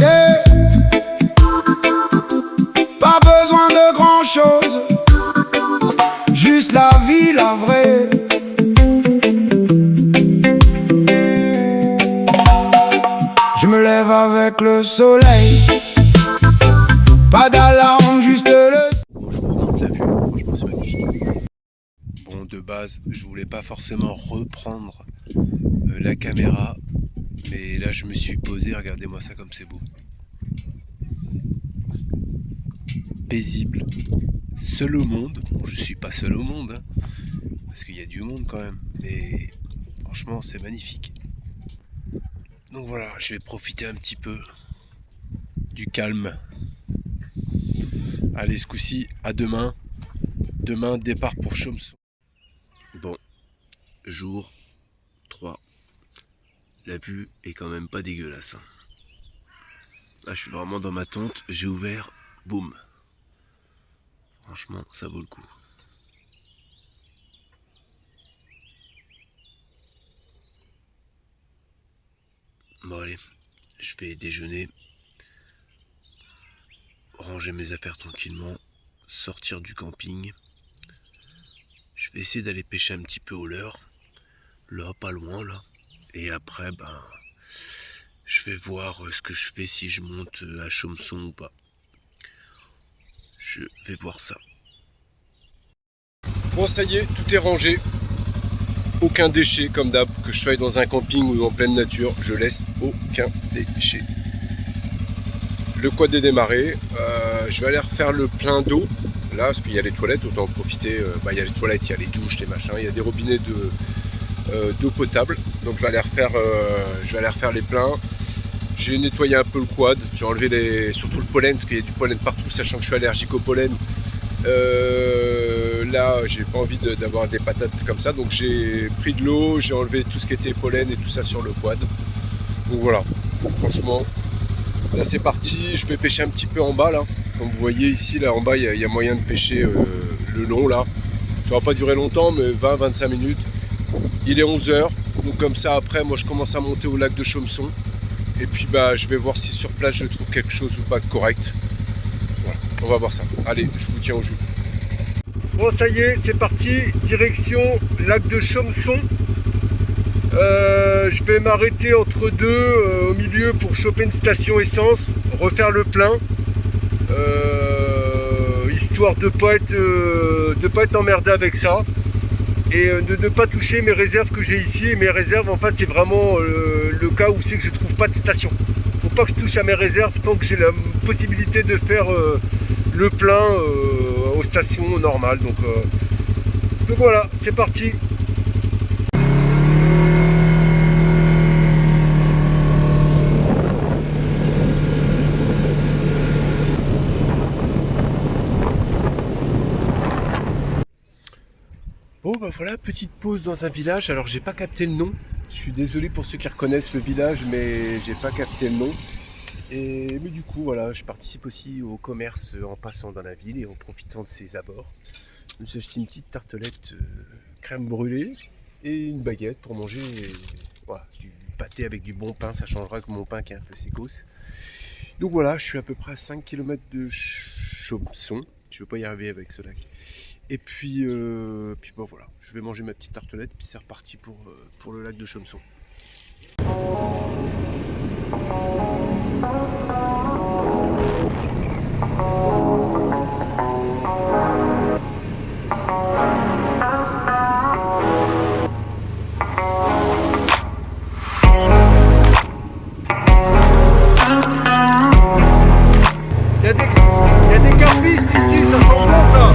Yeah. Pas besoin de grand chose, juste la vie, la vraie. Je me lève avec le soleil, pas d'alarme, juste le... Je vous remonte la vue, franchement c'est magnifique. Bon, de base, je voulais pas forcément reprendre la caméra, mais là je me suis posé, regardez-moi ça comme c'est beau. Paisible, seul au monde. Bon, je suis pas seul au monde, hein, parce qu'il y a du monde quand même, mais franchement c'est magnifique. Donc voilà, je vais profiter un petit peu du calme. Allez, ce coup-ci, à demain. Demain, départ pour Chomson. Bon, jour 3. La vue est quand même pas dégueulasse. Là, je suis vraiment dans ma tente. J'ai ouvert, boum. Franchement, ça vaut le coup. Bon, allez, je vais déjeuner. Ranger mes affaires tranquillement. Sortir du camping. Je vais essayer d'aller pêcher un petit peu au leurre. Là, pas loin, là. Et après, ben, je vais voir ce que je fais, si je monte à Chomson ou pas. Je vais voir ça. Bon, ça y est, tout est rangé. Aucun déchet, comme d'hab. Que je sois dans un camping ou en pleine nature, je laisse aucun déchet. Le quad est démarré. Je vais aller refaire le plein d'eau. Là, parce qu'il y a les toilettes, autant en profiter. Il y a les toilettes, il y a les douches, les machins. Il y a des robinets d'eau potable. Donc je vais aller refaire les pleins. J'ai nettoyé un peu le quad. J'ai enlevé surtout le pollen, parce qu'il y a du pollen partout, sachant que je suis allergique au pollen. Là, j'ai pas envie d'avoir des patates comme ça. Donc j'ai pris de l'eau, j'ai enlevé tout ce qui était pollen et tout ça sur le quad. Donc voilà, franchement, là c'est parti. Je vais pêcher un petit peu en bas là. Comme vous voyez ici, là en bas, il y a moyen de pêcher le long là. Ça va pas durer longtemps, mais 20-25 minutes. Il est 11h, donc comme ça après, moi je commence à monter au lac de Chomson. Et puis bah je vais voir si sur place je trouve quelque chose ou pas de correct. Voilà, on va voir ça. Allez, je vous tiens au jus. Bon, ça y est, c'est parti. Direction lac de Chomson. Je vais m'arrêter entre deux au milieu pour choper une station essence, refaire le plein. Histoire de pas être emmerdé avec ça et de ne pas toucher mes réserves que j'ai ici. Et mes réserves, en fait, c'est vraiment le cas où c'est que je trouve pas de station. Faut pas que je touche à mes réserves tant que j'ai la possibilité de faire le plein aux stations normales. Donc voilà, c'est parti. Bon bah voilà, petite pause dans un village. Alors j'ai pas capté le nom. Je suis désolé pour ceux qui reconnaissent le village, mais j'ai pas capté le nom. Mais du coup voilà, je participe aussi au commerce en passant dans la ville et en profitant de ses abords. Je me suis acheté une petite tartelette crème brûlée et une baguette pour manger voilà, du pâté avec du bon pain. Ça changera que mon pain qui est un peu sécos. Donc voilà, je suis à peu près à 5 km de Chomson. Je ne veux pas y arriver avec ce lac. Et puis bon, voilà, je vais manger ma petite tartelette, puis c'est reparti pour le lac de Chomson. Il y a des carpistes ici, ça sent bon ça.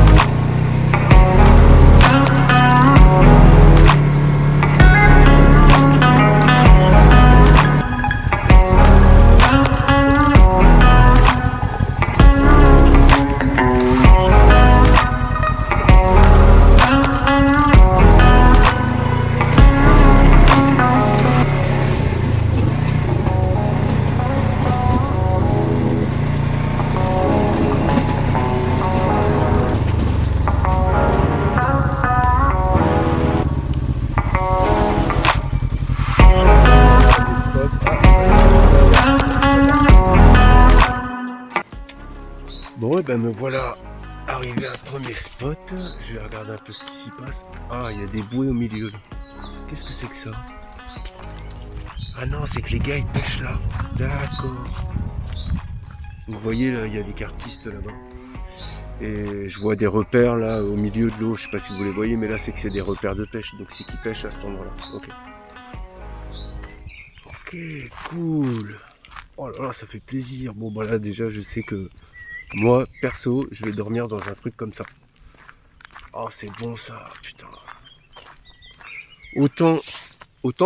ben me voilà arrivé à un premier spot. Je vais regarder un peu ce qui s'y passe. Ah, il y a des bouées au milieu là. Qu'est-ce que c'est que ça? Ah non, c'est que les gars ils pêchent là. D'accord. Vous voyez là, il y a des carpistes là-bas. Et je vois des repères là au milieu de l'eau. Je sais pas si vous les voyez, mais là c'est que c'est des repères de pêche. Donc c'est qu'ils pêchent à cet endroit-là. Ok. Ok, cool. Oh là là, ça fait plaisir. Bon bah là déjà je sais que moi, perso, je vais dormir dans un truc comme ça. Oh, c'est bon ça, putain. Autant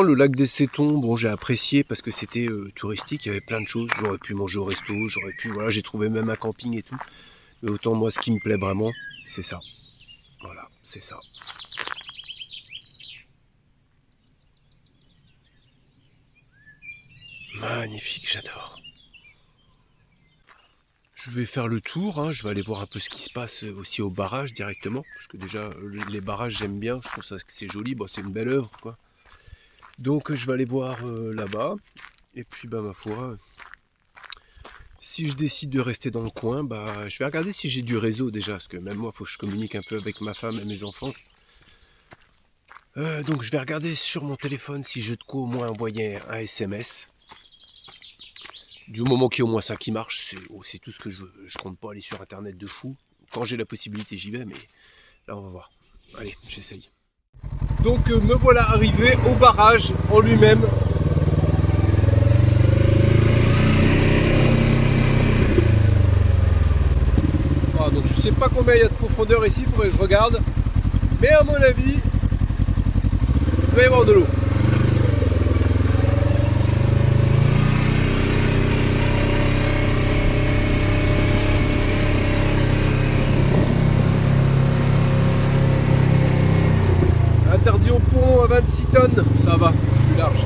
le lac des Sétons, bon, j'ai apprécié parce que c'était touristique, il y avait plein de choses. J'aurais pu manger au resto, j'aurais pu, voilà, j'ai trouvé même un camping et tout. Mais autant moi, ce qui me plaît vraiment, c'est ça. Voilà, c'est ça. Magnifique, j'adore. Je vais faire le tour, hein, je vais aller voir un peu ce qui se passe aussi au barrage directement. Parce que déjà, les barrages, j'aime bien, je trouve ça que c'est joli, bon, c'est une belle œuvre, quoi. Donc je vais aller voir là-bas. Et puis bah ma foi, si je décide de rester dans le coin, bah je vais regarder si j'ai du réseau déjà. Parce que même moi, il faut que je communique un peu avec ma femme et mes enfants. Donc je vais regarder sur mon téléphone si je de quoi au moins envoyer un SMS. Du moment qu'il y a au moins ça qui marche, c'est tout ce que je veux. Je compte pas aller sur internet de fou. Quand j'ai la possibilité, j'y vais, mais là on va voir. Allez, j'essaye. Donc me voilà arrivé au barrage en lui-même. Ah, donc je sais pas combien il y a de profondeur ici, il faudrait que je regarde. Mais à mon avis, il va y avoir de l'eau. Interdit au pont à 26 tonnes, ça va, je suis large.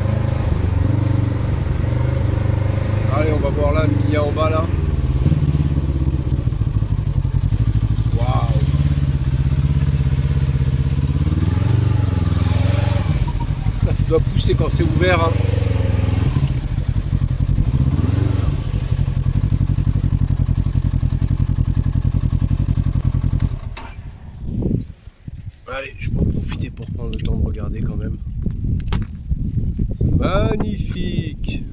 Allez, on va voir là ce qu'il y a en bas là. Waouh! Là, ça doit pousser quand c'est ouvert. Hein. Allez, je vais en profiter pour prendre le temps de regarder quand même. Magnifique!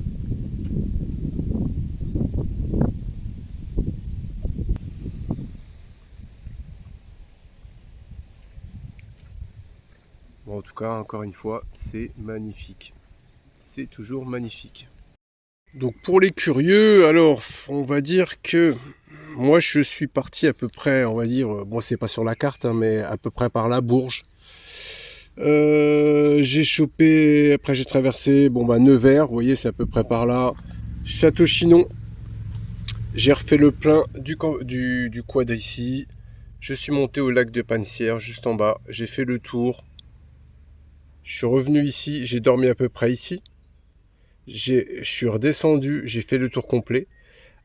Bon, en tout cas, encore une fois, c'est magnifique. C'est toujours magnifique. Donc pour les curieux, alors on va dire que moi je suis parti à peu près, on va dire, bon c'est pas sur la carte, hein, mais à peu près par là, Bourges. J'ai chopé, après j'ai traversé, bon bah Nevers, vous voyez c'est à peu près par là. Château-Chinon. J'ai refait le plein du quad ici. Je suis monté au lac de Pansière, juste en bas. J'ai fait le tour. Je suis revenu ici, j'ai dormi à peu près ici. Je suis redescendu, j'ai fait le tour complet.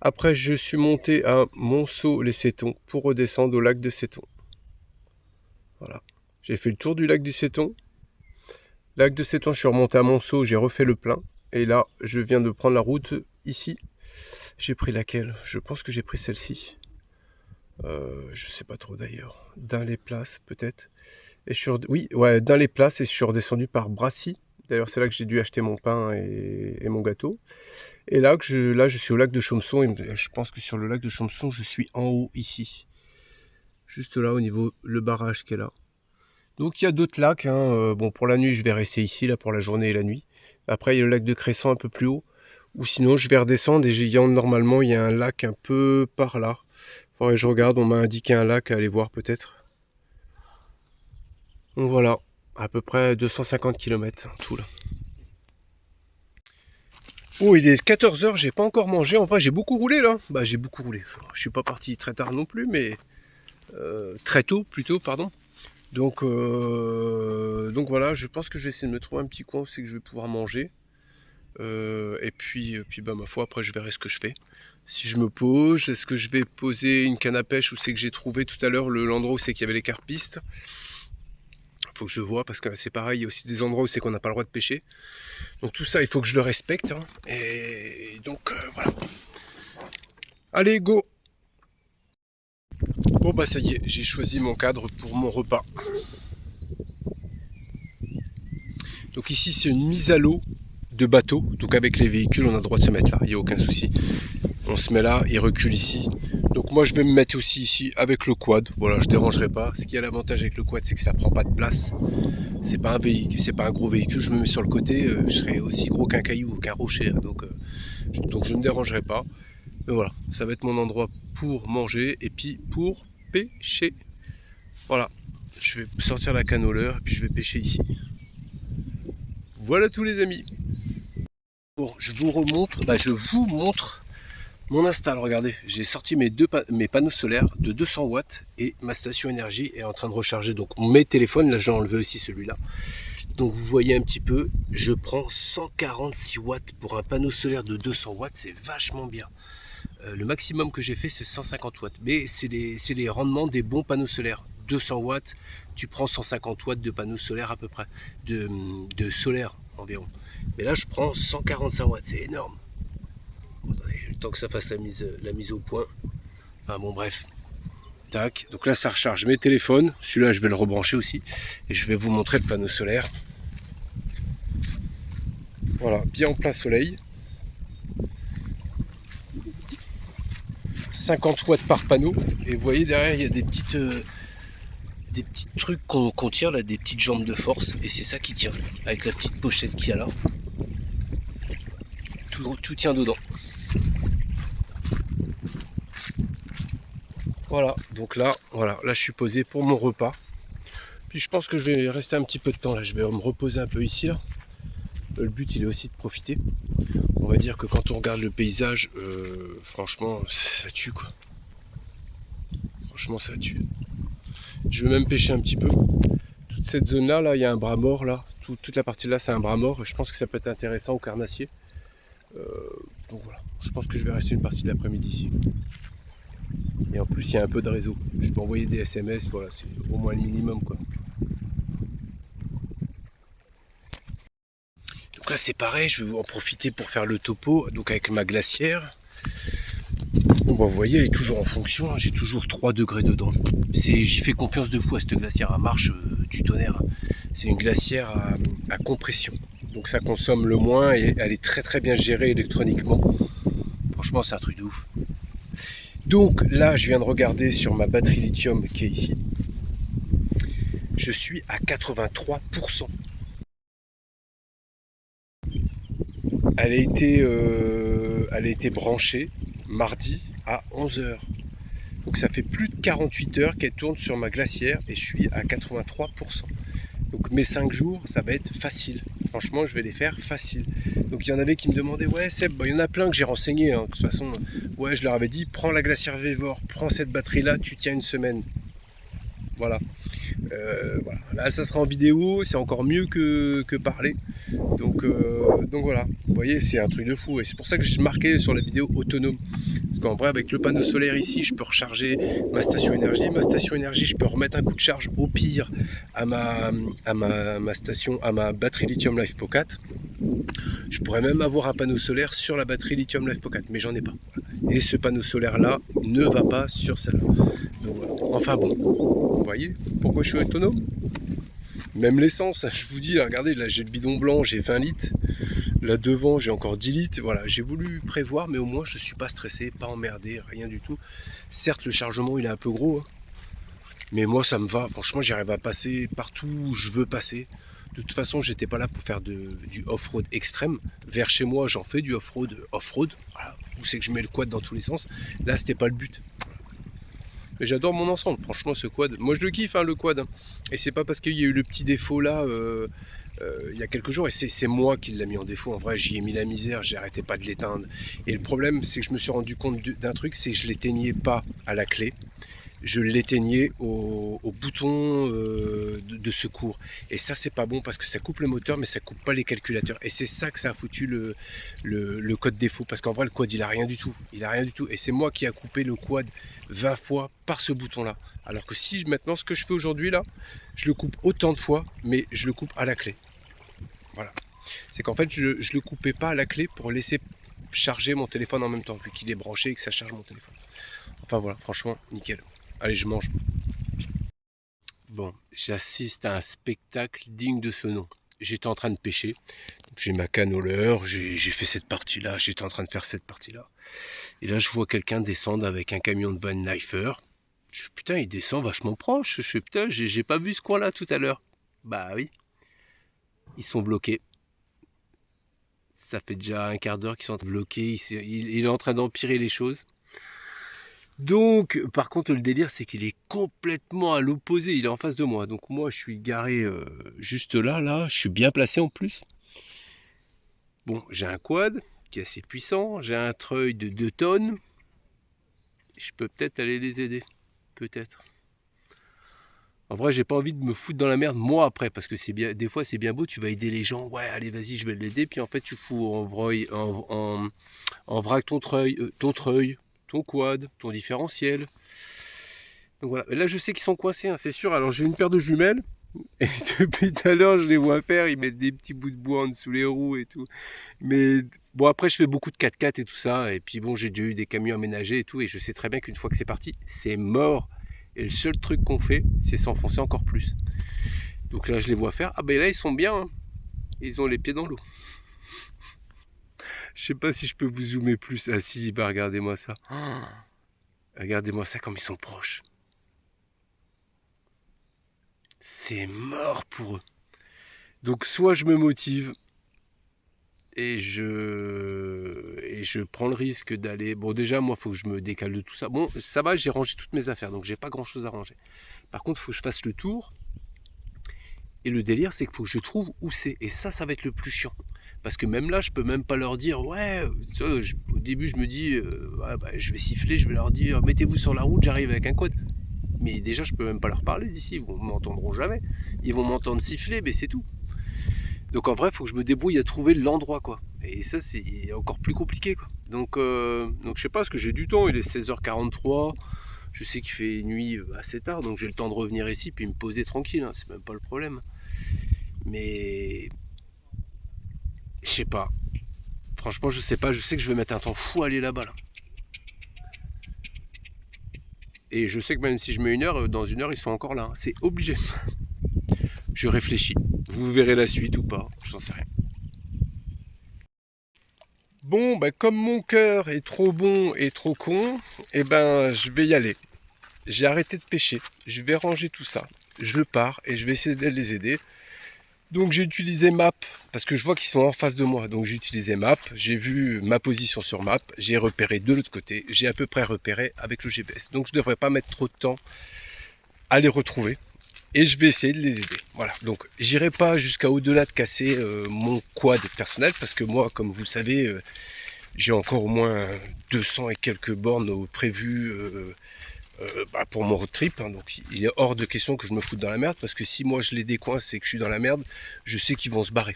Après, je suis monté à Monceau-les-Sétons pour redescendre au lac de Sétons. Voilà. J'ai fait le tour du lac du Séton. Lac de Séton, je suis remonté à Monceau, j'ai refait le plein. Et là, je viens de prendre la route ici. J'ai pris laquelle? Je pense que j'ai pris celle-ci. Je sais pas trop d'ailleurs. Dans les places, peut-être. Et oui, ouais, dans les places, et je suis redescendu par Brassy. D'ailleurs, c'est là que j'ai dû acheter mon pain et mon gâteau. Et là, je suis au lac de Chaumson. Et je pense que sur le lac de Chaumson, je suis en haut, ici. Juste là, au niveau le barrage qui est là. Donc, il y a d'autres lacs. Hein. Bon, pour la nuit, je vais rester ici, là, pour la journée et la nuit. Après, il y a le lac de Cresson un peu plus haut. Ou sinon, je vais redescendre et normalement, il y a un lac un peu par là. Faudrait que je regarde. On m'a indiqué un lac à aller voir, peut-être. Donc, voilà. À peu près 250 km en tout là. Oh, il est 14h, j'ai pas encore mangé. En vrai, j'ai beaucoup roulé là. Bah, j'ai beaucoup roulé. Je suis pas parti très tard non plus, mais très tôt plutôt, pardon. Donc voilà, je pense que je vais essayer de me trouver un petit coin où c'est que je vais pouvoir manger. Et puis bah, ma foi, après je verrai ce que je fais. Si je me pose, est-ce que je vais poser une canne à pêche où c'est que j'ai trouvé tout à l'heure l'endroit où c'est qu'il y avait les carpistes? Faut que je vois parce que c'est pareil, il y a aussi des endroits où c'est qu'on n'a pas le droit de pêcher. Donc tout ça, il faut que je le respecte. Hein. Et donc voilà. Allez, go! Bon bah ça y est, j'ai choisi mon cadre pour mon repas. Donc ici c'est une mise à l'eau de bateau, donc avec les véhicules on a le droit de se mettre là, il n'y a aucun souci. On se met là, il recule ici. Donc moi je vais me mettre aussi ici avec le quad, voilà je dérangerai pas. Ce qui a l'avantage avec le quad c'est que ça prend pas de place. C'est pas un véhicule, c'est pas un gros véhicule, je me mets sur le côté, je serai aussi gros qu'un caillou ou qu'un rocher, hein, donc je ne dérangerai pas. Mais voilà, ça va être mon endroit pour manger et puis pour pêcher. Voilà, je vais sortir la canne au leurre et puis je vais pêcher ici. Voilà tous les amis. Bon, je vous montre mon install. Regardez, j'ai sorti mes panneaux solaires de 200 watts et ma station énergie est en train de recharger. Donc mes téléphones, là j'ai enlevé aussi celui-là. Donc vous voyez un petit peu, je prends 146 watts pour un panneau solaire de 200 watts, c'est vachement bien. Le maximum que j'ai fait c'est 150 watts, mais c'est les rendements des bons panneaux solaires. 200 watts, tu prends 150 watts de panneaux solaires à peu près, de solaire environ. Mais là je prends 145 watts, c'est énorme. Attendez, le temps que ça fasse la mise au point. Enfin bon bref. Tac, donc là ça recharge mes téléphones. Celui-là je vais le rebrancher aussi. Et je vais vous montrer le panneau solaire. Voilà, bien en plein soleil. 50 watts par panneau. Et vous voyez derrière il y a des petits trucs qu'on tire là, des petites jambes de force. Et c'est ça qui tient. Avec la petite pochette qu'il y a là. Tout tient dedans. Voilà, donc là, je suis posé pour mon repas. Puis je pense que je vais rester un petit peu de temps là, je vais me reposer un peu ici là. Le but il est aussi de profiter. On va dire que quand on regarde le paysage, franchement, ça tue quoi. Franchement ça tue. Je vais même pêcher un petit peu. Toute cette zone là, il y a un bras mort là. Toute la partie là c'est un bras mort. Je pense que ça peut être intéressant au carnassier. Donc voilà, je pense que je vais rester une partie de l'après-midi ici. Et en plus il y a un peu de réseau. Je peux envoyer des SMS, voilà, c'est au moins le minimum quoi. Donc là c'est pareil, je vais en profiter pour faire le topo, donc avec ma glacière. Bon bah vous voyez elle est toujours en fonction, j'ai toujours 3 degrés dedans. J'y fais confiance de fou à cette glacière, à marche du tonnerre. C'est une glacière à compression. Donc ça consomme le moins et elle est très très bien gérée électroniquement. Franchement c'est un truc de ouf. Donc là je viens de regarder sur ma batterie lithium qui est ici. Je suis à 83%. Elle a été branchée mardi à 11h. Donc ça fait plus de 48 heures qu'elle tourne sur ma glacière et je suis à 83%. Donc mes 5 jours, ça va être facile. Franchement, je vais les faire facile. Donc il y en avait qui me demandaient, ouais Seb, il y en a plein que j'ai renseigné. Hein. De toute façon, ouais, je leur avais dit, prends la glacière Vévor, prends cette batterie-là, tu tiens une semaine. Voilà. Voilà. Là, ça sera en vidéo, c'est encore mieux que parler. Donc voilà, vous voyez, c'est un truc de fou. Et c'est pour ça que j'ai marqué sur la vidéo autonome. Parce qu'en vrai, avec le panneau solaire ici, je peux recharger ma station énergie. Ma station énergie, je peux remettre un coup de charge au pire à ma batterie Lithium LiFePO 4. Je pourrais même avoir un panneau solaire sur la batterie Lithium LiFePO 4, mais j'en ai pas. Et ce panneau solaire là ne va pas sur celle-là. Donc voilà. Enfin bon, vous voyez pourquoi je suis autonome? Même l'essence, je vous dis, regardez, là j'ai le bidon blanc, j'ai 20 litres. Là devant, j'ai encore 10 litres. Voilà, j'ai voulu prévoir, mais au moins je ne suis pas stressé, pas emmerdé, rien du tout. Certes, le chargement il est un peu gros, hein, mais moi ça me va. Franchement, j'arrive à passer partout où je veux passer. De toute façon, j'étais pas là pour faire du off-road extrême. Vers chez moi, j'en fais du off-road. Voilà, où c'est que je mets le quad dans tous les sens. Là, c'était pas le but. Mais j'adore mon ensemble, franchement, ce quad. Moi, je le kiffe, hein, le quad. Hein. Et c'est pas parce qu'il y a eu le petit défaut là, il y a quelques jours, et c'est moi qui l'ai mis en défaut. En vrai, j'y ai mis la misère, j'arrêtais pas de l'éteindre. Et le problème, c'est que je me suis rendu compte d'un truc, c'est que je l'éteignais pas à la clé. Je l'éteignais au bouton de secours. Et ça, c'est pas bon parce que ça coupe le moteur, mais ça coupe pas les calculateurs. Et c'est ça que ça a foutu le code défaut. Parce qu'en vrai, le quad, il a rien du tout. Il a rien du tout. Et c'est moi qui a coupé le quad 20 fois par ce bouton-là. Alors que si maintenant, ce que je fais aujourd'hui, là, je le coupe autant de fois, mais je le coupe à la clé. Voilà. C'est qu'en fait, je le coupais pas à la clé pour laisser charger mon téléphone en même temps, vu qu'il est branché et que ça charge mon téléphone. Enfin voilà, franchement, nickel. Allez, je mange. Bon, j'assiste à un spectacle digne de ce nom. J'étais en train de pêcher. J'ai ma canne au leurre, j'ai fait cette partie-là, j'étais en train de faire cette partie-là. Et là, je vois quelqu'un descendre avec un camion de Van Knifer. Je fais, putain, il descend vachement proche. Je fais, putain, j'ai pas vu ce coin-là tout à l'heure. Bah oui, ils sont bloqués. Ça fait déjà un quart d'heure qu'ils sont bloqués. Il est en train d'empirer les choses. Donc, par contre, le délire, c'est qu'il est complètement à l'opposé. Il est en face de moi. Donc, moi, je suis garé juste là. Je suis bien placé en plus. Bon, j'ai un quad qui est assez puissant. J'ai un treuil de 2 tonnes. Je peux peut-être aller les aider. Peut-être. En vrai, j'ai pas envie de me foutre dans la merde moi après, parce que c'est bien, des fois c'est bien beau, tu vas aider les gens, ouais, allez, vas-y, je vais l'aider, puis en fait, tu fous en vrac ton treuil, ton quad, ton différentiel. Donc voilà. Et là, je sais qu'ils sont coincés, hein, c'est sûr. Alors, j'ai une paire de jumelles, et depuis tout à l'heure, je les vois faire, ils mettent des petits bouts de bois en dessous les roues et tout. Mais bon, après, je fais beaucoup de 4x4 et tout ça, et puis bon, j'ai déjà eu des camions aménagés et tout, et je sais très bien qu'une fois que c'est parti, c'est mort. Et le seul truc qu'on fait, c'est s'enfoncer encore plus. Donc là, je les vois faire. Ah ben là, ils sont bien. Hein. Ils ont les pieds dans l'eau. Je sais pas si je peux vous zoomer plus. Ah si, bah regardez-moi ça. Oh, regardez-moi ça comme ils sont proches. C'est mort pour eux. Donc soit je me motive et je prends le risque d'aller... Bon déjà, moi, il faut que je me décale de tout ça. Bon, ça va, j'ai rangé toutes mes affaires, donc j'ai pas grand-chose à ranger. Par contre, il faut que je fasse le tour. Et le délire, c'est qu'il faut que je trouve où c'est. Et ça va être le plus chiant. Parce que même là, je peux même pas leur dire, ouais, au début, je me dis, ouais, bah, je vais siffler, je vais leur dire, mettez-vous sur la route, j'arrive avec un quad. Mais déjà, je peux même pas leur parler d'ici, ils m'entendront jamais. Ils vont m'entendre siffler, mais c'est tout. Donc en vrai, il faut que je me débrouille à trouver l'endroit, quoi. Et ça, c'est encore plus compliqué, quoi. Donc je sais pas, parce que j'ai du temps, il est 16h43. Je sais qu'il fait nuit assez tard, donc j'ai le temps de revenir ici puis me poser tranquille, hein, c'est même pas le problème. Mais je sais pas. Franchement, je sais pas. Je sais que je vais mettre un temps fou à aller là-bas. Là. Et je sais que même si je mets 1 heure, dans 1 heure, ils sont encore là. C'est obligé. Je réfléchis. Vous verrez la suite ou pas. J'en sais rien. Bon, bah, comme mon cœur est trop bon et trop con, eh ben, je vais y aller. J'ai arrêté de pêcher. Je vais ranger tout ça. Je pars et je vais essayer de les aider. Donc j'ai utilisé Map, parce que je vois qu'ils sont en face de moi. Donc j'ai utilisé Map, j'ai vu ma position sur Map, j'ai repéré de l'autre côté, j'ai à peu près repéré avec le GPS. Donc je ne devrais pas mettre trop de temps à les retrouver. Et je vais essayer de les aider. Voilà, donc j'irai pas jusqu'à au-delà de casser mon quad personnel, parce que moi, comme vous le savez, j'ai encore au moins 200 et quelques bornes prévues pour mon road trip, hein, donc il est hors de question que je me foute dans la merde, parce que si moi je les décoince et que je suis dans la merde, je sais qu'ils vont se barrer.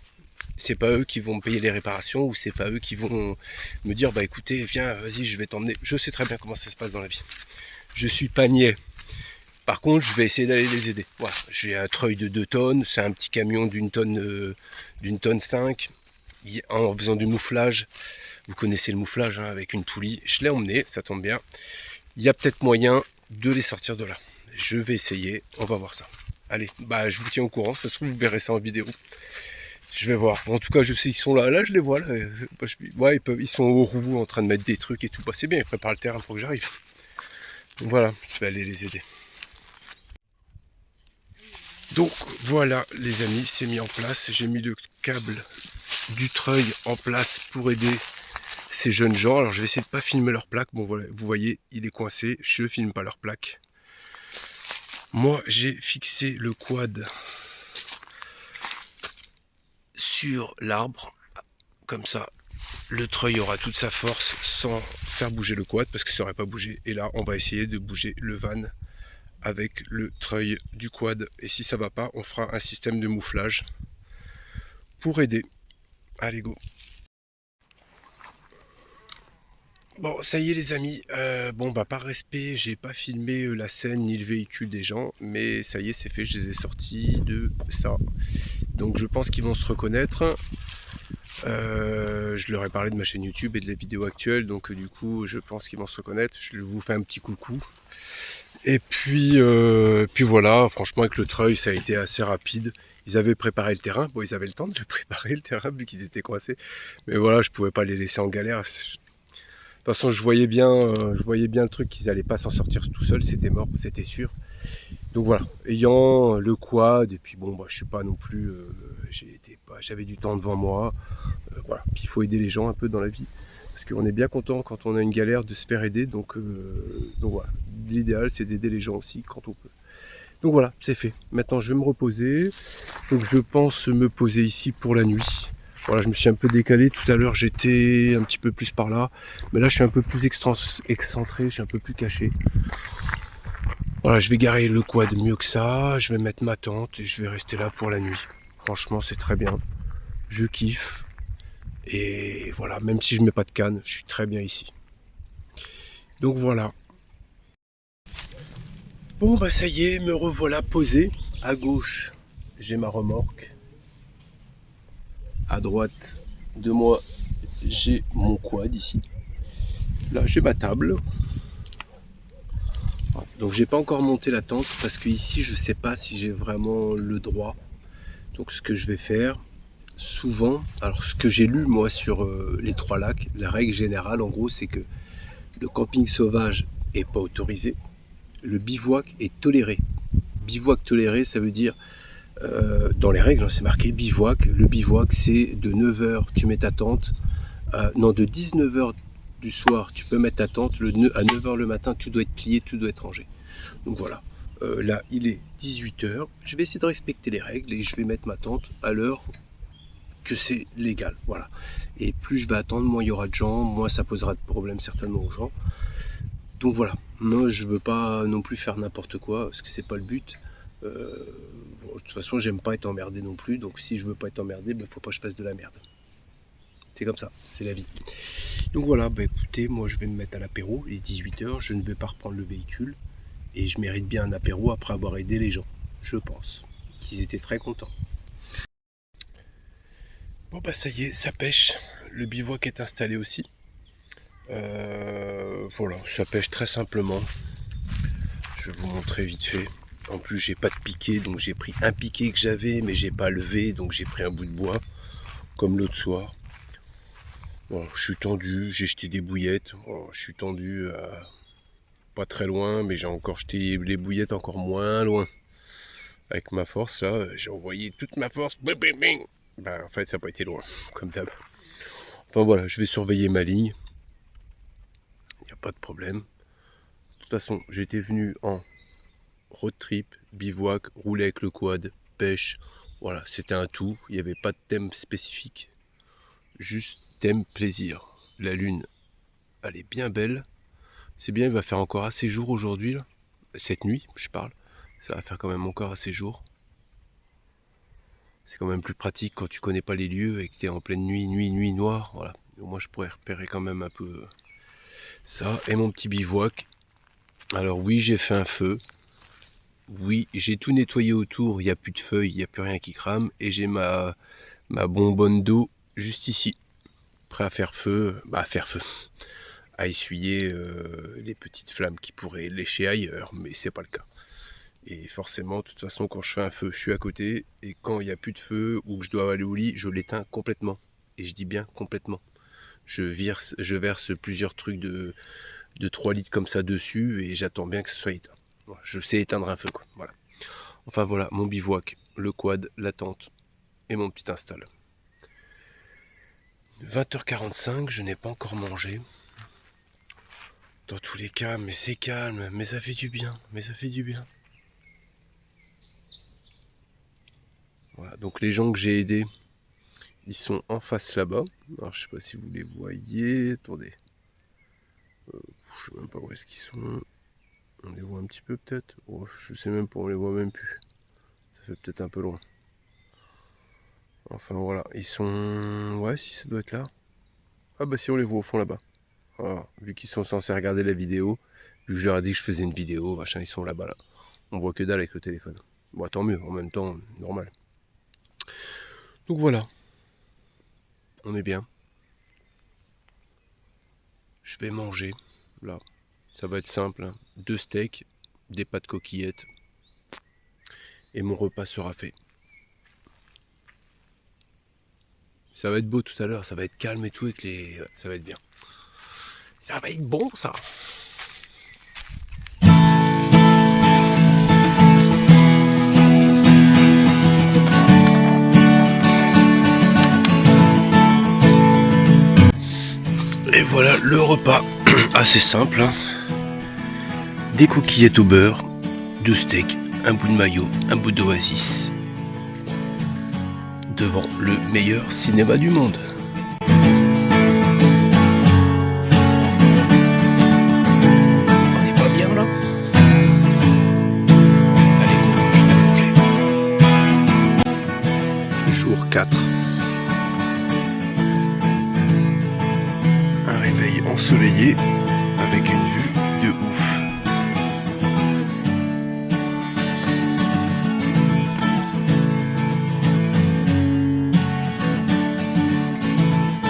C'est pas eux qui vont me payer les réparations, ou c'est pas eux qui vont me dire bah écoutez, viens, vas-y, je vais t'emmener. Je sais très bien comment ça se passe dans la vie. Je suis pas niais. Par contre, je vais essayer d'aller les aider. Voilà, j'ai un treuil de 2 tonnes, c'est un petit camion d'une tonne 5, en faisant du mouflage. Vous connaissez le mouflage, hein, avec une poulie. Je l'ai emmené, ça tombe bien. Il y a peut-être moyen de les sortir de là. Je vais essayer, on va voir ça. Allez, bah je vous tiens au courant, ça se trouve vous verrez ça en vidéo. Je vais voir. En tout cas, je sais qu'ils sont là. Là, je les vois. Là. Ouais, ils sont aux roues en train de mettre des trucs et tout. Bah, c'est bien, ils préparent le terrain pour que j'arrive. Donc voilà, je vais aller les aider. Donc voilà, les amis, c'est mis en place. J'ai mis le câble du treuil en place pour aider ces jeunes gens. Alors je vais essayer de pas filmer leur plaque. Bon voilà, vous voyez, il est coincé. Je filme pas leur plaque. Moi, j'ai fixé le quad sur l'arbre. Comme ça, le treuil aura toute sa force sans faire bouger le quad parce que ça n'aurait pas bougé. Et là, on va essayer de bouger le van avec le treuil du quad. Et si ça va pas, on fera un système de mouflage pour aider. Allez, go. Bon, ça y est les amis, bon bah par respect, j'ai pas filmé la scène ni le véhicule des gens, mais ça y est, c'est fait, je les ai sortis de ça. Donc je pense qu'ils vont se reconnaître. Je leur ai parlé de ma chaîne YouTube et de la vidéo actuelle, donc du coup je pense qu'ils vont se reconnaître. Je vous fais un petit coucou. Puis voilà, franchement avec le treuil ça a été assez rapide. Ils avaient préparé le terrain, bon ils avaient le temps de le préparer le terrain vu qu'ils étaient coincés. Mais voilà, je pouvais pas les laisser en galère. De toute façon je voyais bien le truc qu'ils allaient pas s'en sortir tout seuls, c'était mort, c'était sûr. Donc voilà, ayant le quad, et puis bon bah je suis pas non plus, j'avais du temps devant moi. Voilà, puis il faut aider les gens un peu dans la vie. Parce qu'on est bien content quand on a une galère de se faire aider, donc voilà. L'idéal c'est d'aider les gens aussi quand on peut. Donc voilà, c'est fait. Maintenant je vais me reposer. Donc je pense me poser ici pour la nuit. Voilà, je me suis un peu décalé. Tout à l'heure j'étais un petit peu plus par là. Mais là je suis un peu plus excentré, je suis un peu plus caché. Voilà, je vais garer le quad mieux que ça. Je vais mettre ma tente et je vais rester là pour la nuit. Franchement c'est très bien. Je kiffe. Et voilà, même si je mets pas de canne, je suis très bien ici. Donc voilà. Bon bah ça y est, me revoilà posé. À gauche, j'ai ma remorque. À droite de moi, j'ai mon quad ici. Là, j'ai ma table. Donc j'ai pas encore monté la tente parce que ici, je sais pas si j'ai vraiment le droit. Donc ce que je vais faire, souvent, alors ce que j'ai lu moi sur les 3 lacs, la règle générale en gros, c'est que le camping sauvage est pas autorisé. Le bivouac est toléré. Bivouac toléré, ça veut dire, dans les règles, c'est marqué bivouac. Le bivouac, c'est de 9h, tu mets ta tente. Non, de 19h du soir, tu peux mettre ta tente. À 9h le matin, tout doit être plié, tout doit être rangé. Donc voilà. Là, il est 18h. Je vais essayer de respecter les règles et je vais mettre ma tente à l'heure que c'est légal. Voilà. Et plus je vais attendre, moins il y aura de gens, moins ça posera de problème certainement aux gens. Donc voilà, moi je veux pas non plus faire n'importe quoi, parce que c'est pas le but. Bon, de toute façon j'aime pas être emmerdé non plus, donc si je veux pas être emmerdé, faut pas que je fasse de la merde. C'est comme ça, c'est la vie. Donc voilà, écoutez, moi je vais me mettre à l'apéro, il est 18h, je ne vais pas reprendre le véhicule, et je mérite bien un apéro après avoir aidé les gens, je pense, qu'ils étaient très contents. Bon ça y est, ça pêche, le bivouac est installé aussi. Voilà, ça pêche très simplement. Je vais vous montrer vite fait. En plus j'ai pas de piquet, donc j'ai pris un piquet que j'avais, mais j'ai pas levé, donc j'ai pris un bout de bois, comme l'autre soir. Bon, je suis tendu, j'ai jeté des bouillettes. Bon, je suis tendu pas très loin, mais j'ai encore jeté les bouillettes encore moins loin. Avec ma force là, j'ai envoyé toute ma force. En fait ça n'a pas été loin, comme d'hab. Enfin voilà, je vais surveiller ma ligne. Il n'y a pas de problème. De toute façon, j'étais venu en road trip, bivouac, rouler avec le quad, pêche. Voilà, c'était un tout. Il n'y avait pas de thème spécifique. Juste thème plaisir. La lune, elle est bien belle. C'est bien, il va faire encore assez jour aujourd'hui. Là. Cette nuit, je parle. Ça va faire quand même encore assez jour. C'est quand même plus pratique quand tu connais pas les lieux et que tu es en pleine nuit noire. Voilà. Moi, je pourrais repérer quand même un peu ça. Et mon petit bivouac. Alors oui, j'ai fait un feu. Oui, j'ai tout nettoyé autour, il n'y a plus de feuilles, il n'y a plus rien qui crame. Et j'ai ma bonbonne d'eau juste ici. Prêt à faire feu, à essuyer les petites flammes qui pourraient lécher ailleurs, mais c'est pas le cas. Et forcément, de toute façon, quand je fais un feu, je suis à côté. Et quand il n'y a plus de feu ou que je dois aller au lit, je l'éteins complètement. Et je dis bien complètement. Je verse plusieurs trucs de 3 litres comme ça dessus et j'attends bien que ce soit éteint. Voilà, je sais éteindre un feu, quoi. Voilà. Enfin voilà, mon bivouac, le quad, la tente et mon petit install. 20h45, je n'ai pas encore mangé. Dans tous les cas, mais c'est calme, mais ça fait du bien, Voilà, donc les gens que j'ai aidés, ils sont en face là-bas. Alors je sais pas si vous les voyez, attendez. Je sais même pas où est-ce qu'ils sont. On les voit un petit peu peut-être. Oh, je sais même pas, on les voit même plus. Ça fait peut-être un peu loin. Enfin voilà, ils sont... Ouais, si ça doit être là. Ah bah si, on les voit au fond là-bas. Voilà. Vu qu'ils sont censés regarder la vidéo, vu que je leur ai dit que je faisais une vidéo, machin, ils sont là-bas là. On voit que dalle avec le téléphone. Bon, tant mieux, en même temps, normal. Donc voilà, on est bien. Je vais manger, là. Ça va être simple, hein. 2 steaks des pâtes coquillettes. Et mon repas sera fait. Ça va être beau tout à l'heure, ça va être calme et tout, ça va être bien. Ça va être bon ça. Et voilà le repas, assez simple. Hein. Des coquillettes au beurre, 2 steaks, un bout de maillot, un bout d'oasis. Devant le meilleur cinéma du monde. On est pas bien là? Allez go, je vais manger. Jour 4. Un réveil ensoleillé avec une vue de ouf.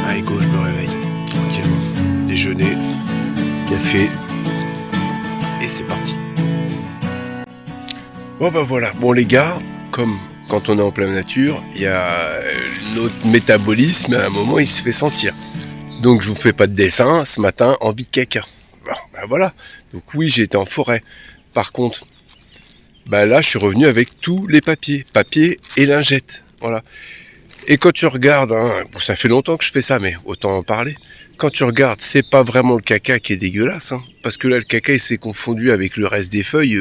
Allez go, je me réveille tranquillement. Déjeuner, café et c'est parti. Bon bah voilà, bon les gars, comme quand on est en pleine nature, il y a notre métabolisme, à un moment il se fait sentir. Donc je vous fais pas de dessin, ce matin, envie de caca. Bon, ben voilà, donc oui j'ai été en forêt. Par contre, bah là je suis revenu avec tous les papiers et lingettes, voilà. Et quand tu regardes, hein, bon, ça fait longtemps que je fais ça, mais autant en parler. Quand tu regardes, c'est pas vraiment le caca qui est dégueulasse, hein, parce que là le caca il s'est confondu avec le reste des feuilles,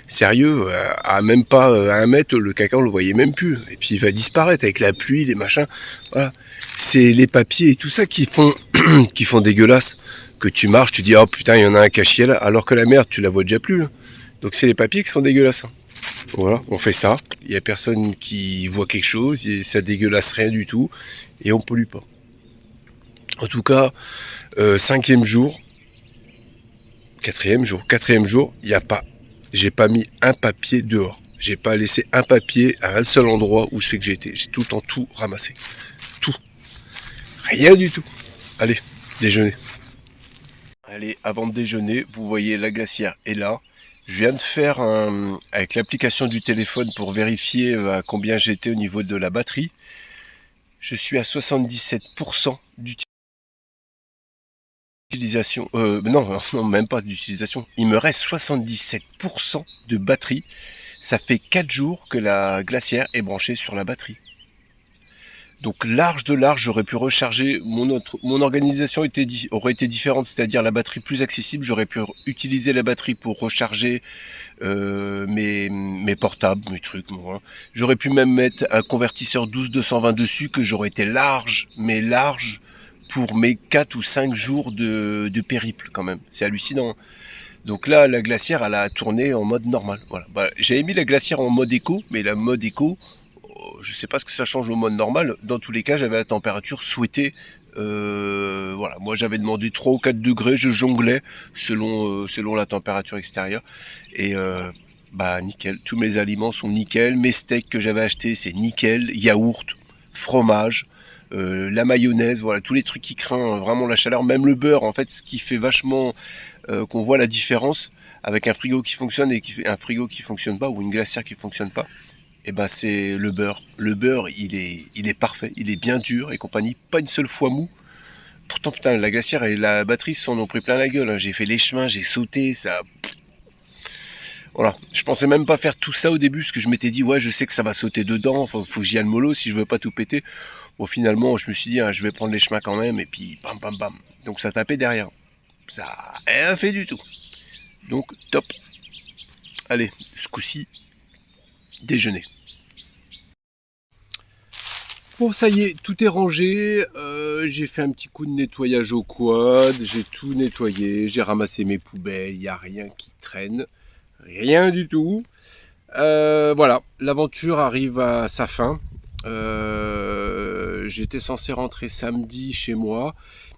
sérieux, à même pas à 1 mètre, le caca on le voyait même plus. Et puis il va disparaître avec la pluie, les machins. Voilà. C'est les papiers et tout ça qui font qui font dégueulasse. Que tu marches, tu dis oh putain il y en a un cachier là, alors que la merde tu la vois déjà plus. Là. Donc c'est les papiers qui sont dégueulasses. Voilà, on fait ça. Il n'y a personne qui voit quelque chose, ça dégueulasse rien du tout et on pollue pas. En tout cas, 5e jour, 4e jour, j'ai pas mis un papier dehors. J'ai pas laissé un papier à un seul endroit où c'est que j'ai été. J'ai tout le temps tout ramassé. Tout. Rien du tout. Allez, déjeuner. Allez, avant de déjeuner, vous voyez la glacière est là. Je viens de faire avec l'application du téléphone pour vérifier à combien j'étais au niveau de la batterie. Je suis à 77% d'utilisation. Non, même pas d'utilisation. Il me reste 77% de batterie. Ça fait 4 jours que la glacière est branchée sur la batterie. Donc large, j'aurais pu recharger, mon organisation aurait été différente, c'est-à-dire la batterie plus accessible, j'aurais pu utiliser la batterie pour recharger mes portables, mes trucs. Bon, hein. J'aurais pu même mettre un convertisseur 12-220 dessus, que j'aurais été large pour mes 4 ou 5 jours de périple quand même. C'est hallucinant. Donc là, la glacière, elle a tourné en mode normal. Voilà. Bah, j'avais mis la glacière en mode éco, mais la mode éco, je sais pas ce que ça change au mode normal. Dans tous les cas, j'avais la température souhaitée. Voilà, moi j'avais demandé 3 ou 4 degrés, je jonglais selon la température extérieure. Et bah nickel, tous mes aliments sont nickel. Mes steaks que j'avais achetés, c'est nickel. Yaourt, fromage, la mayonnaise, voilà, tous les trucs qui créent vraiment la chaleur. Même le beurre, en fait, ce qui fait vachement qu'on voit la différence avec un frigo qui fonctionne et un frigo qui fonctionne pas, ou une glacière qui fonctionne pas. Et ben c'est le beurre. Le beurre, il est parfait, il est bien dur et compagnie, pas une seule fois mou. Pourtant putain, la glacière et la batterie s'en ont pris plein la gueule. Hein. J'ai fait les chemins, j'ai sauté, ça. Voilà, je pensais même pas faire tout ça au début parce que je m'étais dit ouais, je sais que ça va sauter dedans, faut que j'y aille mollo si je veux pas tout péter. Bon finalement, je me suis dit hein, je vais prendre les chemins quand même et puis bam bam bam. Donc ça tapait derrière. Ça a rien fait du tout. Donc top. Allez, ce coup-ci déjeuner. Bon ça y est, tout est rangé, j'ai fait un petit coup de nettoyage au quad, j'ai tout nettoyé, j'ai ramassé mes poubelles, il n'y a rien qui traîne, rien du tout. Voilà, l'aventure arrive à sa fin. J'étais censé rentrer samedi chez moi,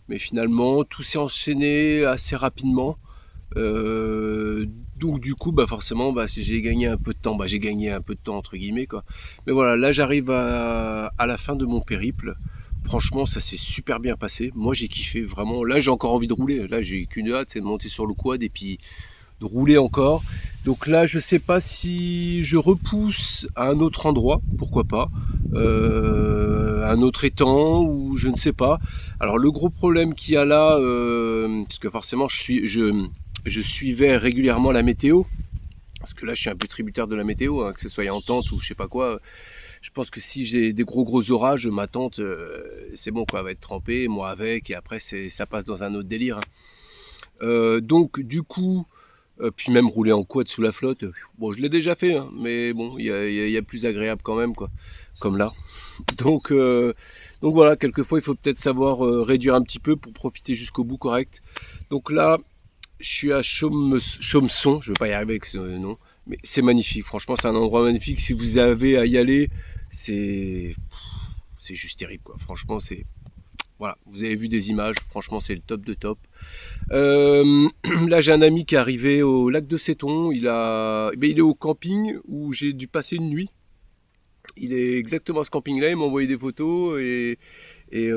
mais finalement tout s'est enchaîné assez rapidement. Donc du coup forcément si j'ai gagné un peu de temps, j'ai gagné un peu de temps entre guillemets quoi. Mais voilà, là j'arrive à la fin de mon périple. Franchement ça s'est super bien passé. Moi j'ai kiffé vraiment. Là j'ai encore envie de rouler. Là j'ai qu'une hâte, c'est de monter sur le quad et puis rouler encore. Donc là, je sais pas si je repousse à un autre endroit, pourquoi pas, un autre étang, ou je ne sais pas. Alors le gros problème qu'il y a là, parce que forcément je suivais régulièrement la météo, parce que là je suis un peu tributaire de la météo, hein, que ce soit en tente ou je sais pas quoi. Je pense que si j'ai des gros orages, ma tente, c'est bon quoi, elle va être trempée, moi avec, et après ça passe dans un autre délire. Hein. Donc du coup, puis même rouler en quad sous la flotte, bon je l'ai déjà fait, hein, mais bon, il y a plus agréable quand même, quoi, comme là. Donc voilà, quelquefois il faut peut-être savoir réduire un petit peu pour profiter jusqu'au bout correct. Donc là, je suis à Chaumson, je ne vais pas y arriver avec ce nom, mais c'est magnifique, franchement c'est un endroit magnifique, si vous avez à y aller, c'est juste terrible, quoi. Franchement c'est... Voilà, vous avez vu des images, franchement c'est le top de top. Là j'ai un ami qui est arrivé au lac de Séton, il est au camping où j'ai dû passer une nuit. Il est exactement à ce camping là, il m'a envoyé des photos et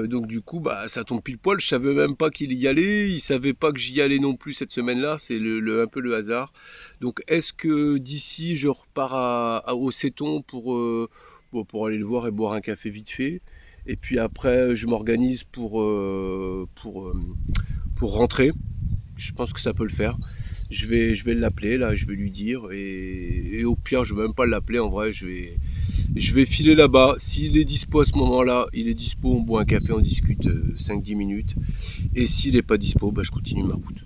donc du coup bah ça tombe pile poil, je savais même pas qu'il y allait, il savait pas que j'y allais non plus cette semaine là, c'est un peu le hasard. Donc est-ce que d'ici je repars au Séton pour aller le voir et boire un café vite fait, et puis après je m'organise pour rentrer. Je pense que ça peut le faire. Je vais l'appeler là, je vais lui dire, et au pire je vais même pas l'appeler en vrai, je vais filer là-bas. S'il est dispo à ce moment-là, il est dispo, on boit un café, on discute 5-10 minutes. Et s'il n'est pas dispo, bah, je continue ma route.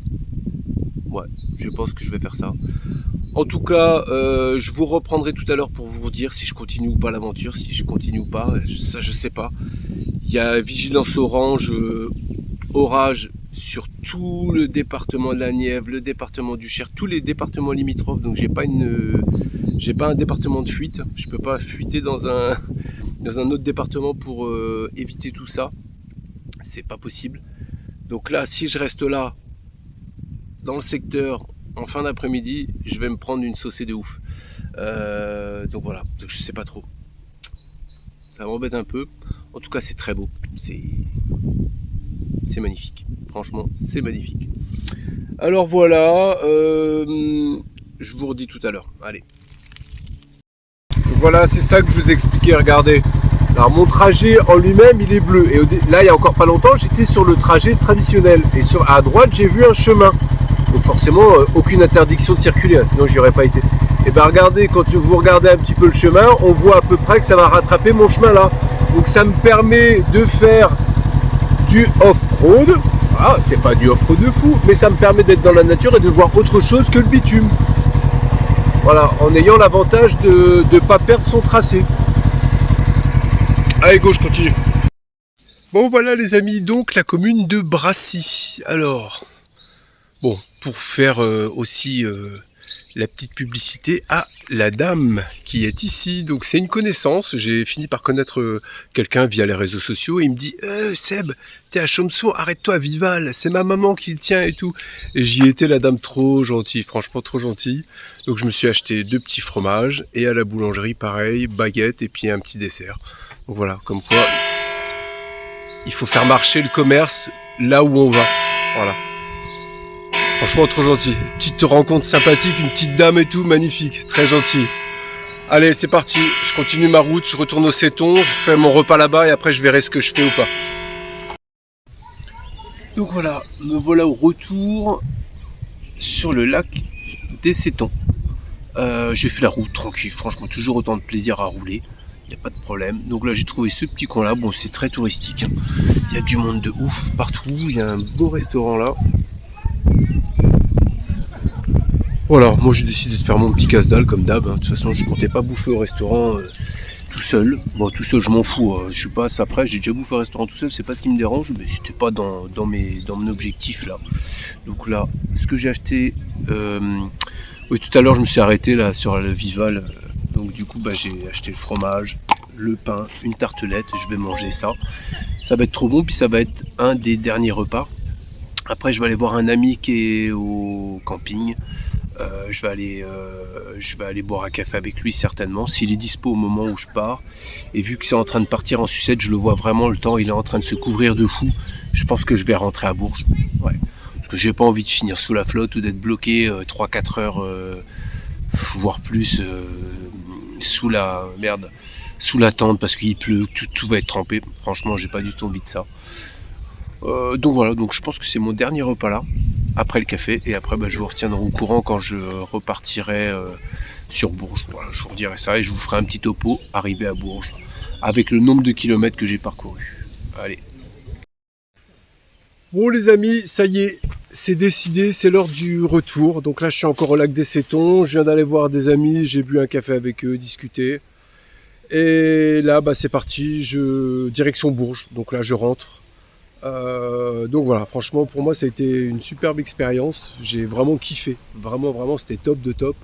Ouais, je pense que je vais faire ça. En tout cas, je vous reprendrai tout à l'heure pour vous dire si je continue ou pas l'aventure, si je continue ou pas, ça je sais pas. Il y a vigilance orange, orage sur tout le département de la Nièvre, le département du Cher, tous les départements limitrophes, donc j'ai pas un département de fuite, je peux pas fuiter dans un autre département pour éviter tout ça, c'est pas possible. Donc là, si je reste là, dans le secteur, en fin d'après-midi, je vais me prendre une saucée de ouf. Donc voilà, donc je sais pas trop. Ça m'embête un peu. En tout cas, c'est très beau. C'est magnifique. Franchement, c'est magnifique. Alors voilà, je vous redis tout à l'heure. Allez. Voilà, c'est ça que je vous expliquais, regardez. Alors mon trajet en lui-même, il est bleu. Et là, il y a encore pas longtemps, j'étais sur le trajet traditionnel. Et à droite, j'ai vu un chemin. Donc forcément, aucune interdiction de circuler, hein, sinon j'y aurais pas été. Et bien regardez, quand vous regardez un petit peu le chemin, on voit à peu près que ça va rattraper mon chemin là. Donc ça me permet de faire du off-road. Ah, c'est pas du off-road de fou, mais ça me permet d'être dans la nature et de voir autre chose que le bitume. Voilà, en ayant l'avantage de ne pas perdre son tracé. Allez, go, je continue. Bon, voilà les amis, donc la commune de Brassy. Alors, bon, pour faire aussi la petite publicité à la dame qui est ici. Donc c'est une connaissance, j'ai fini par connaître quelqu'un via les réseaux sociaux, et il me dit Seb, t'es à Chaumson, arrête-toi à Vival, c'est ma maman qui le tient et tout. Et j'y étais, la dame trop gentille, franchement trop gentille. Donc je me suis acheté 2 petits fromages, et à la boulangerie pareil, baguette et puis un petit dessert. Donc voilà, comme quoi il faut faire marcher le commerce là où on va. Voilà. Franchement trop gentil, petite rencontre sympathique, une petite dame et tout, magnifique, très gentil. Allez, c'est parti, je continue ma route, je retourne au Séton, je fais mon repas là-bas et après je verrai ce que je fais ou pas. Donc voilà, me voilà au retour sur le lac des Sétons. J'ai fait la route tranquille, franchement toujours autant de plaisir à rouler, il n'y a pas de problème. Donc là j'ai trouvé ce petit coin là, bon c'est très touristique, hein. Il y a du monde de ouf partout, il y a un beau restaurant là. Voilà, moi j'ai décidé de faire mon petit casse-dalle comme d'hab, hein. De toute façon je comptais pas bouffer au restaurant tout seul. Bon tout seul je m'en fous, hein. Je suis pas assez après, j'ai déjà bouffé au restaurant tout seul, c'est pas ce qui me dérange, mais c'était pas dans mon objectif là. Donc là, ce que j'ai acheté, oui tout à l'heure je me suis arrêté là sur le Vival, donc du coup bah, j'ai acheté le fromage, le pain, une tartelette, je vais manger ça. Ça va être trop bon, puis ça va être un des derniers repas. Après je vais aller voir un ami qui est au camping. Je vais aller boire un café avec lui certainement, s'il est dispo au moment où je pars. Et vu que c'est en train de partir en sucette, je le vois vraiment, le temps il est en train de se couvrir de fou. Je pense que je vais rentrer à Bourges. Ouais. que j'ai pas envie de finir sous la flotte ou d'être bloqué 3-4 heures, voire plus, sous la tente parce qu'il pleut, tout va être trempé. Franchement, j'ai pas du tout envie de ça. Donc voilà, donc je pense que c'est mon dernier repas là, après le café, et après je vous retiendrai au courant quand je repartirai sur Bourges. Voilà, je vous redirai ça et je vous ferai un petit topo arrivé à Bourges avec le nombre de kilomètres que j'ai parcouru. Allez. Bon les amis, ça y est, c'est décidé, c'est l'heure du retour. Donc là je suis encore au lac des Sétons, je viens d'aller voir des amis, j'ai bu un café avec eux, discuter. Et là c'est parti, direction Bourges, donc là je rentre. Donc voilà, franchement pour moi ça a été une superbe expérience, j'ai vraiment kiffé, vraiment c'était top de top.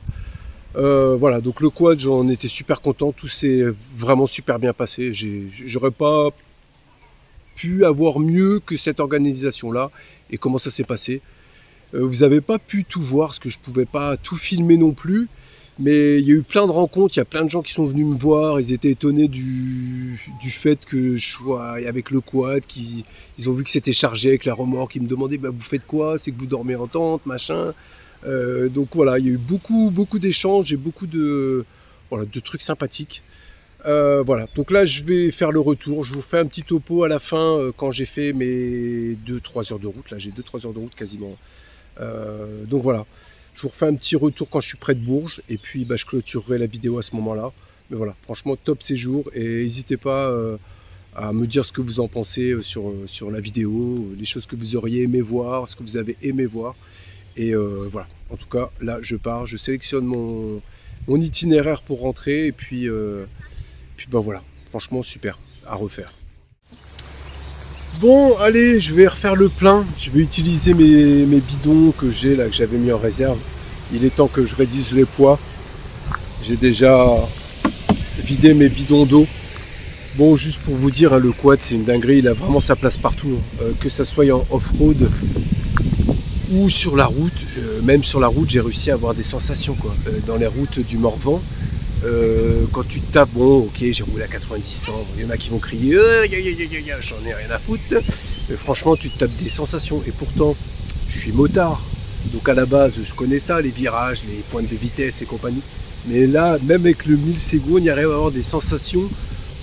Voilà, donc le quad j'en étais super content, tout s'est vraiment super bien passé, j'aurais pas pu avoir mieux que cette organisation là. Et comment ça s'est passé, vous avez pas pu tout voir parce que je pouvais pas tout filmer non plus. Mais il y a eu plein de rencontres, il y a plein de gens qui sont venus me voir, ils étaient étonnés du fait que je sois avec le quad, ils ont vu que c'était chargé avec la remorque, ils me demandaient vous faites quoi, c'est que vous dormez en tente, machin. Donc voilà, il y a eu beaucoup d'échanges et beaucoup de trucs sympathiques. Voilà, donc là je vais faire le retour, je vous fais un petit topo à la fin quand j'ai fait mes 2-3 heures de route, là j'ai 2-3 heures de route quasiment. Donc voilà. Je vous refais un petit retour quand je suis près de Bourges et puis je clôturerai la vidéo à ce moment-là. Mais voilà, franchement top séjour et n'hésitez pas à me dire ce que vous en pensez sur la vidéo, les choses que vous auriez aimé voir, ce que vous avez aimé voir. Et voilà, en tout cas là je pars, je sélectionne mon itinéraire pour rentrer et puis voilà, franchement super, à refaire. Bon, allez, je vais refaire le plein. Je vais utiliser mes bidons que j'ai là, que j'avais mis en réserve. Il est temps que je réduise les poids. J'ai déjà vidé mes bidons d'eau. Bon, juste pour vous dire, le quad, c'est une dinguerie. Il a vraiment sa place partout. Que ça soit en off-road ou sur la route. Même sur la route, j'ai réussi à avoir des sensations, quoi. Dans les routes du Morvan. Quand tu te tapes, bon ok j'ai roulé à 90-100, il y en a qui vont crier j'en ai rien à foutre, mais franchement tu te tapes des sensations et pourtant je suis motard, donc à la base je connais ça, les virages, les pointes de vitesse et compagnie, mais là même avec le 1000 secondes il arrive à avoir des sensations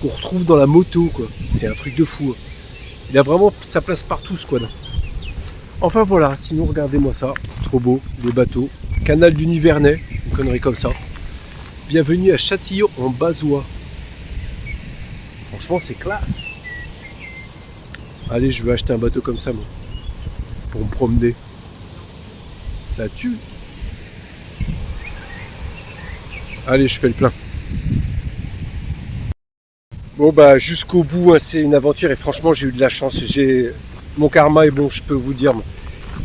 qu'on retrouve dans la moto quoi, c'est un truc de fou, il a vraiment sa place partout ce quad. Enfin voilà, sinon regardez-moi ça, trop beau, les bateaux, canal du Nivernais, une connerie comme ça. Bienvenue à Châtillon en Bazois. Franchement, c'est classe. Allez, je vais acheter un bateau comme ça, moi. Pour me promener. Ça tue. Allez, je fais le plein. Bon, jusqu'au bout, hein, c'est une aventure. Et franchement, j'ai eu de la chance. Mon karma est bon, je peux vous dire.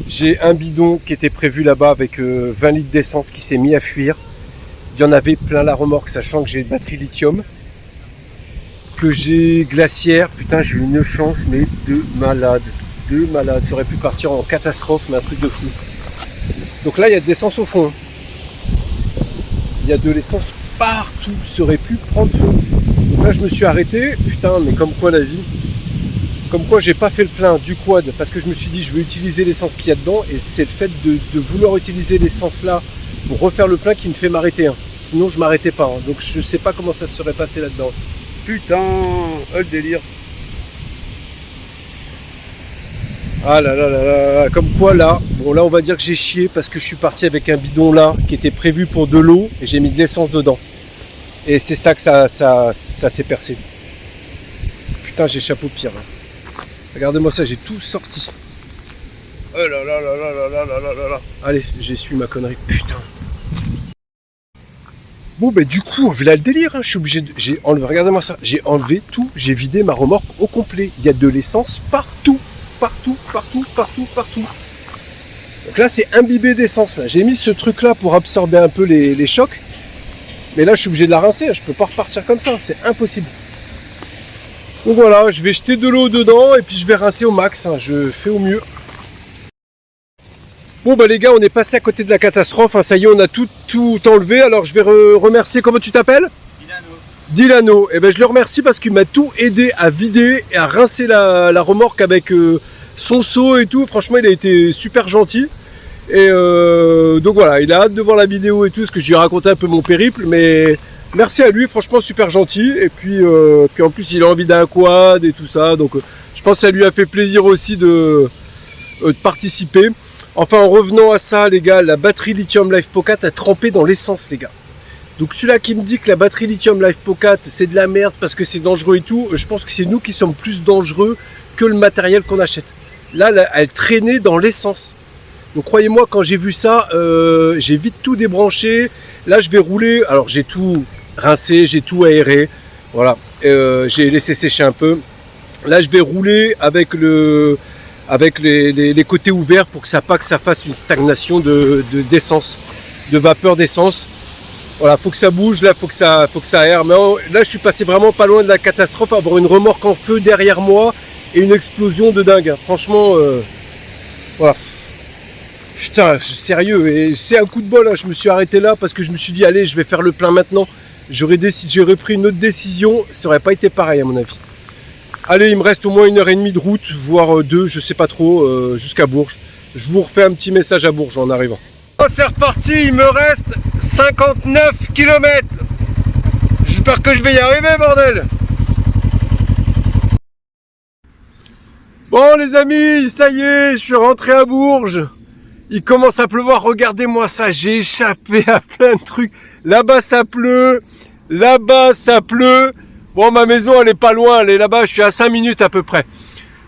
J'ai un bidon qui était prévu là-bas avec 20 litres d'essence qui s'est mis à fuir. Il y en avait plein la remorque, sachant que j'ai une batterie lithium, que j'ai glaciaire. Putain, j'ai eu une chance, mais de malade. Ça aurait pu partir en catastrophe, mais un truc de fou. Donc là, il y a de l'essence au fond. Il y a de l'essence partout. Ça aurait pu prendre feu. Donc là, je me suis arrêté. Putain, mais comme quoi la vie. Comme quoi, j'ai pas fait le plein du quad, parce que je me suis dit, je vais utiliser l'essence qu'il y a dedans, et c'est le fait de vouloir utiliser l'essence là pour refaire le plein qui me fait m'arrêter. Sinon je m'arrêtais pas, donc je sais pas comment ça se serait passé là-dedans. Putain, le délire. Ah là là là là, comme quoi là, bon là on va dire que j'ai chié parce que je suis parti avec un bidon là qui était prévu pour de l'eau et j'ai mis de l'essence dedans. Et c'est ça que ça s'est percé. Putain, j'échappe au pire. Regardez-moi ça, j'ai tout sorti. Oh là là là là là là là là là. Allez, j'essuie ma connerie, putain. Bon du coup, vu là le délire, je suis obligé de... J'ai enlevé, regardez-moi ça, j'ai enlevé tout, j'ai vidé ma remorque au complet. Il y a de l'essence partout. Donc là c'est imbibé d'essence. J'ai mis ce truc là pour absorber un peu les chocs. Mais là je suis obligé de la rincer, je peux pas repartir comme ça, c'est impossible. Donc voilà, je vais jeter de l'eau dedans et puis je vais rincer au max, je fais au mieux. Bon les gars, on est passé à côté de la catastrophe, ça y est, on a tout enlevé. Alors je vais remercier, comment tu t'appelles ? Dilano. Et je le remercie parce qu'il m'a tout aidé à vider et à rincer la remorque avec son saut et tout, franchement il a été super gentil. Et donc voilà, il a hâte de voir la vidéo et tout, parce que je lui ai raconté un peu mon périple, mais merci à lui, franchement super gentil. Et puis en plus il a envie d'un quad et tout ça, donc je pense que ça lui a fait plaisir aussi de participer. Enfin, en revenant à ça les gars, la batterie Lithium Life Pocket a trempé dans l'essence les gars. Donc celui-là qui me dit que la batterie Lithium Life Pocket c'est de la merde parce que c'est dangereux et tout, je pense que c'est nous qui sommes plus dangereux que le matériel qu'on achète. Là, elle traînait dans l'essence. Donc croyez-moi, quand j'ai vu ça, j'ai vite tout débranché. Là je vais rouler, alors j'ai tout rincé, j'ai tout aéré. Voilà, j'ai laissé sécher un peu. Là je vais rouler avec les côtés ouverts pour que ça fasse une stagnation d'essence, de vapeur d'essence. Voilà, faut que ça bouge, là faut que ça aère. Mais là je suis passé vraiment pas loin de la catastrophe, avoir une remorque en feu derrière moi et une explosion de dingue. Franchement, voilà. Putain, sérieux, et c'est un coup de bol, hein. Je me suis arrêté là parce que je me suis dit allez, je vais faire le plein maintenant. J'aurais pris une autre décision, ça aurait pas été pareil à mon avis. Allez, il me reste au moins 1h30 de route, voire 2, je sais pas trop, jusqu'à Bourges. Je vous refais un petit message à Bourges en arrivant. Oh, c'est reparti, il me reste 59 km. J'espère que je vais y arriver, bordel. Bon les amis, ça y est, je suis rentré à Bourges. Il commence à pleuvoir, regardez-moi ça, j'ai échappé à plein de trucs. Là-bas ça pleut, là-bas ça pleut. Bon, ma maison elle est pas loin, elle est là-bas, je suis à 5 minutes à peu près.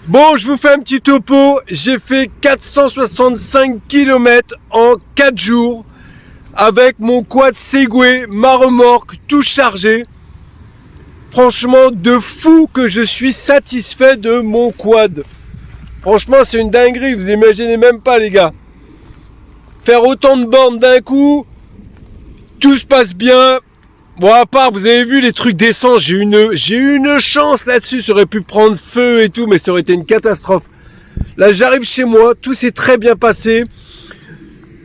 Bon, je vous fais un petit topo, j'ai fait 465 km en 4 jours avec mon quad Segway, ma remorque, tout chargé. Franchement, de fou que je suis satisfait de mon quad. Franchement, c'est une dinguerie, vous imaginez même pas les gars. Faire autant de bornes d'un coup, tout se passe bien. Bon, à part, vous avez vu les trucs d'essence, j'ai eu une chance là-dessus, ça aurait pu prendre feu et tout, mais ça aurait été une catastrophe. Là, j'arrive chez moi, tout s'est très bien passé.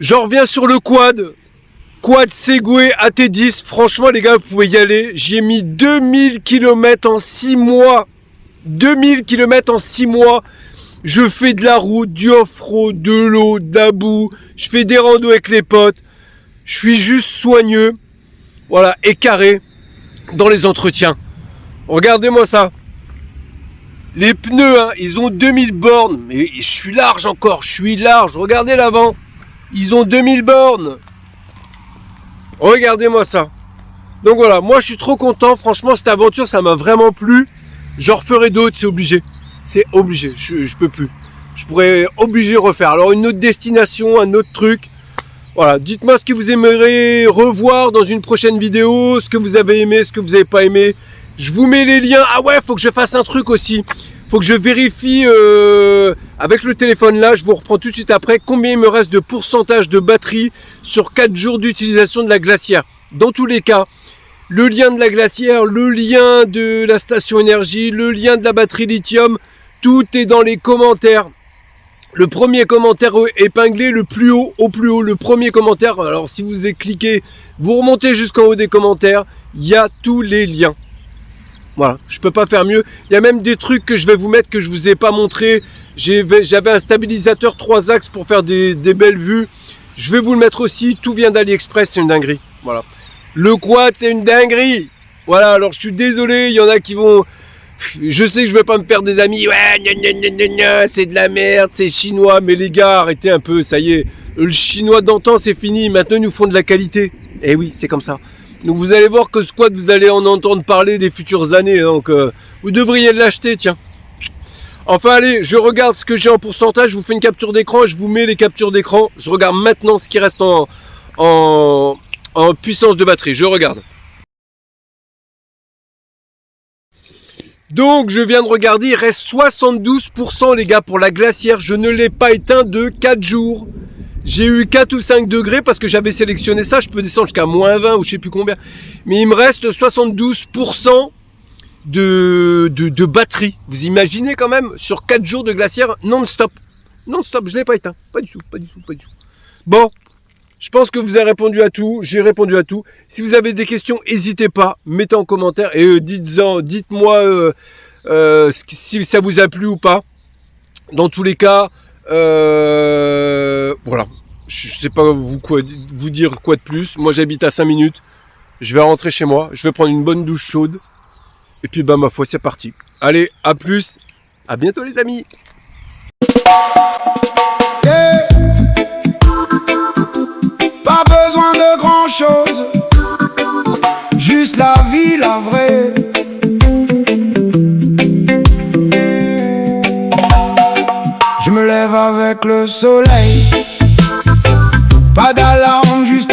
J'en reviens sur le quad Segway AT10, franchement les gars, vous pouvez y aller. J'y ai mis 2000 km en 6 mois. 2000 km en 6 mois. Je fais de la route, du off-road, de l'eau, d'abou. Je fais des randos avec les potes. Je suis juste soigneux. Voilà, et carré dans les entretiens. Regardez-moi ça. Les pneus, hein, ils ont 2000 bornes. Mais je suis large encore, je suis large. Regardez l'avant. Ils ont 2000 bornes. Regardez-moi ça. Donc voilà, moi je suis trop content. Franchement, cette aventure, ça m'a vraiment plu. J'en referai d'autres, c'est obligé. C'est obligé, je peux plus. Je pourrais obligé refaire. Alors une autre destination, un autre truc. Voilà, dites-moi ce que vous aimeriez revoir dans une prochaine vidéo, ce que vous avez aimé, ce que vous n'avez pas aimé. Je vous mets les liens. Ah ouais, faut que je fasse un truc aussi. Faut que je vérifie avec le téléphone là, je vous reprends tout de suite après, combien il me reste de pourcentage de batterie sur 4 jours d'utilisation de la glacière. Dans tous les cas, le lien de la glacière, le lien de la station énergie, le lien de la batterie lithium, tout est dans les commentaires. Le premier commentaire épinglé, le plus haut, au plus haut, le premier commentaire. Alors si vous cliquez, vous remontez jusqu'en haut des commentaires, il y a tous les liens. Voilà, je peux pas faire mieux. Il y a même des trucs que je vais vous mettre que je vous ai pas montré. J'avais un stabilisateur 3 axes pour faire des belles vues. Je vais vous le mettre aussi. Tout vient d'AliExpress, c'est une dinguerie. Voilà. Le quad, c'est une dinguerie. Voilà, alors je suis désolé, il y en a qui vont... Je sais que je vais pas me faire des amis. Ouais, c'est de la merde, c'est chinois. Mais les gars, arrêtez un peu, ça y est. Le chinois d'antan, c'est fini. Maintenant, ils nous font de la qualité. Eh oui, c'est comme ça. Donc vous allez voir que ce quad, vous allez en entendre parler des futures années. Donc vous devriez l'acheter, tiens. Enfin allez, je regarde ce que j'ai en pourcentage. Je vous fais une capture d'écran. Je vous mets les captures d'écran. Je regarde maintenant ce qui reste en puissance de batterie. Je regarde. Donc je viens de regarder, il reste 72% les gars pour la glacière. Je ne l'ai pas éteint de 4 jours. J'ai eu 4 ou 5 degrés parce que j'avais sélectionné ça. Je peux descendre jusqu'à moins 20 ou je sais plus combien. Mais il me reste 72% de batterie. Vous imaginez quand même sur 4 jours de glacière non-stop. Non-stop, je ne l'ai pas éteint. Pas du tout. Bon, je pense que vous avez répondu à tout. J'ai répondu à tout. Si vous avez des questions, n'hésitez pas. Mettez en commentaire et dites-moi si ça vous a plu ou pas. Dans tous les cas, voilà. Je sais pas vous dire quoi de plus. Moi j'habite à 5 minutes. Je vais rentrer chez moi. Je vais prendre une bonne douche chaude. Et puis bah ma foi c'est parti. Allez, à plus. À bientôt les amis. Yeah. Pas besoin de grand chose, juste la vie, la vraie. Je me lève avec le soleil, pas d'alarme, juste